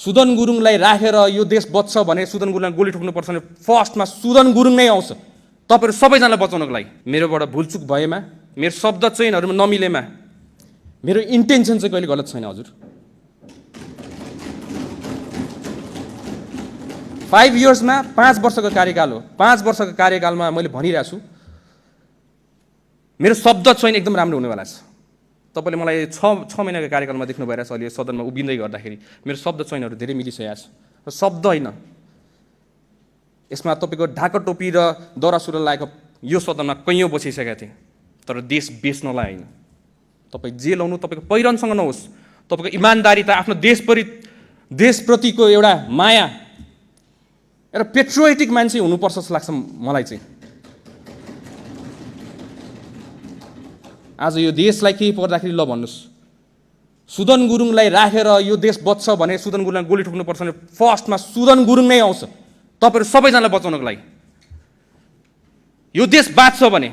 सुदन गुरुङलाई राखेर यो देश बच्छ भने सुदन गुरुङलाई गोली ठोक्नुपर्छ भने फर्स्टमा सुदन गुरुङ नै आउँछ तपाईहरु सबैजनालाई बचाउनको लागि। मेरोबाट भुलचुक भएमा, मेरो शब्द चयनहरुमा नमिलेमा मेरो इन्टेन्सन चाहिँ कहिले गलत छैन हजुर। 5 इयर्समा 5 वर्षको कार्यकाल हो। 5 वर्षको कार्यकालमा मैले भनिरहेको छु मेरो शब्द चयन एकदम राम्रो हुनेवाला छ। तपाईले मलाई 6 महिनाको कार्यकालमा देख्नु भइरहेछ अहिले सदनमा उभिँदै गर्दाखेरि मेरो शब्द चयनहरु धेरै मिलिसकेको छ। र शब्द हैन, यसमा तपाईको ढाका टोपी र दौरा सुरुवाल लागेको यो सदनमा कैयौं बसिसकेका थिए, तर देश बेच्नलाई हैन। तपाई जे लाउनु तपाईको पहिरनसँग नहोस्, तपाईको इमानदारीता, आफ्नो देशप्रतिको एउटा माया, एउटा पेट्रियोटिक मान्छे हुनुपर्छ जस्तो लाग्छ मलाई चाहिँ। आज यो देशलाई केही पर्दाखेरि ल भन्नुस्, सुदन गुरुङलाई राखेर यो देश बच्छ भने सुदन गुरुङलाई गोली ठोक्नुपर्छ भने फर्स्टमा सुदन गुरुङ नै आउँछ तपाईहरु सबैजनालाई बचाउनको लागि। यो देश बाँच्छ भने